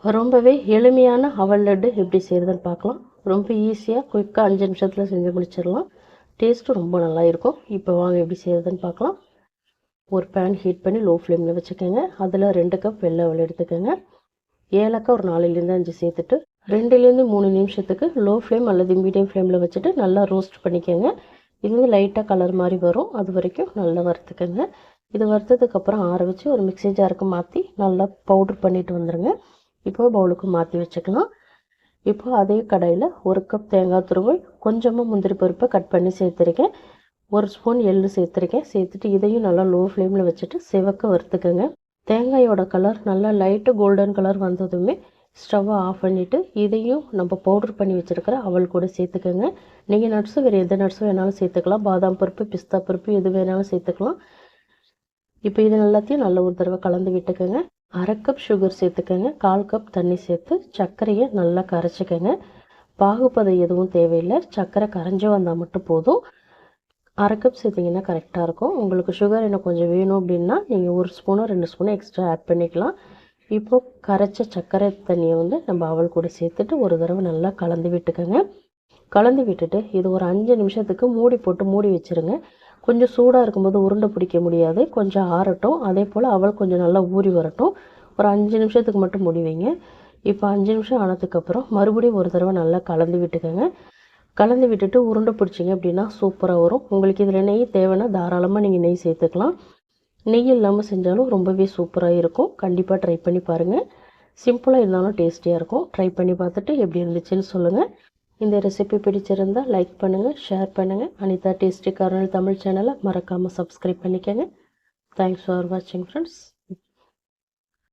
ரொம்பவே எளிமையான அவல் லட்டு எப்படி செய்கிறதுன்னு பார்க்கலாம். ரொம்ப ஈஸியாக குயிக்காக 5 நிமிஷத்தில் செஞ்சு முடிச்சிடலாம். டேஸ்ட்டும் ரொம்ப நல்லா இருக்கும். இப்போ வாங்க எப்படி செய்கிறதுன்னு பார்க்கலாம். ஒரு பேன் ஹீட் பண்ணி லோ ஃப்ளேமில் வச்சுக்கோங்க. அதில் 2 கப் வெள்ளை அவல் எடுத்துக்கோங்க. ஏலக்காய் ஒரு 4லேருந்து 5 சேர்த்துட்டு 2லேருந்து 3 நிமிஷத்துக்கு லோ ஃப்ளேம் அல்லது மீடியம் ஃப்ளேமில் வச்சுட்டு நல்லா ரோஸ்ட் பண்ணிக்கோங்க. இது வந்து லைட்டாக கலர் மாதிரி வரும், அது வரைக்கும் நல்லா வறுத்துக்கோங்க. இது வறுத்ததுக்கப்புறம் ஆற வச்சு ஒரு மிக்ஸி ஜாருக்கு மாற்றி நல்லா பவுட்ரு பண்ணிட்டு வந்துடுங்க. இப்போ பவுலுக்கு மாற்றி வச்சுக்கலாம். இப்போ அதே கடாயில் 1 கப் தேங்காய் துருவல், கொஞ்சமாக முந்திரி பருப்பை கட் பண்ணி சேர்த்துருக்கேன். 1 ஸ்பூன் எள்ளு சேர்த்துருக்கேன். சேர்த்துட்டு இதையும் நல்லா லோ ஃப்ளேமில் வச்சுட்டு சிவக்க வறுத்துக்கோங்க. தேங்காயோட கலர் நல்லா லைட்டு கோல்டன் கலர் வந்ததுமே ஸ்டவ்வை ஆஃப் பண்ணிவிட்டு இதையும் நம்ம பவுட்ரு பண்ணி வச்சுருக்கிற அவல் கூட சேர்த்துக்கோங்க. நீங்கள் நட்ஸு வேறு எந்த நட்ஸும் வேணாலும் சேர்த்துக்கலாம். பாதாம் பருப்பு, பிஸ்தா பருப்பு எது வேணாலும் சேர்த்துக்கலாம். இப்போ இது எல்லாத்தையும் நல்ல ஒரு தடவை கலந்து விட்டுக்கோங்க. 1/2 கப் சுகர் சேர்த்துக்கோங்க. 1/4 கப் தண்ணி சேர்த்து சர்க்கரையை நல்லா கரைச்சிக்கோங்க. பாகுப்பதம் எதுவும் தேவையில்லை, சர்க்கரை கரைஞ்சி வந்தால் மட்டும் போதும். 1/2 கப் சேர்த்திங்கன்னா கரெக்டாக இருக்கும். உங்களுக்கு சுகர் இன்னும் கொஞ்சம் வேணும் அப்படின்னா நீங்கள் 1 ஸ்பூனோ 2 ஸ்பூனோ எக்ஸ்ட்ரா ஆட் பண்ணிக்கலாம். இப்போது கரைச்ச சர்க்கரை தண்ணியை வந்து நம்ம அவல் கூட சேர்த்துட்டு ஒரு தடவை நல்லா கலந்து விட்டுக்கோங்க. கலந்து விட்டுட்டு இது ஒரு 5 நிமிஷத்துக்கு மூடி போட்டு மூடி வச்சுருங்க. கொஞ்சம் சூடாக இருக்கும்போது உருண்டை பிடிக்க முடியாது, கொஞ்சம் ஆறட்டும். அதே போல் அவல் கொஞ்சம் நல்லா ஊறி வரட்டும். ஒரு 5 நிமிஷத்துக்கு மட்டும் மூடி வைங்க. இப்போ 5 நிமிஷம் ஆனதுக்கப்புறம் மறுபடியும் ஒரு தடவை நல்லா கலந்து விட்டுக்கோங்க. கலந்து விட்டுட்டு உருண்டை பிடிச்சிங்க அப்படின்னா சூப்பராக வரும். உங்களுக்கு இதில் நெய் தேவைன்னா தாராளமாக நீங்கள் நெய் சேர்த்துக்கலாம். நெய் இல்லாமல் செஞ்சாலும் ரொம்பவே சூப்பராக இருக்கும். கண்டிப்பாக ட்ரை பண்ணி பாருங்கள். சிம்பிளாக இருந்தாலும் டேஸ்டியாக இருக்கும். ட்ரை பண்ணி பார்த்துட்டு எப்படி இருந்துச்சுன்னு சொல்லுங்கள். இந்த ரெசிபி பிடிச்சிருந்தால் லைக் பண்ணுங்கள், ஷேர் பண்ணுங்கள். அனிதா டேஸ்டி கார்னர் தமிழ் சேனலை மறக்காமல் சப்ஸ்கிரைப் பண்ணிக்கோங்க. தேங்க்ஸ் ஃபார் வாட்சிங் ஃப்ரெண்ட்ஸ்.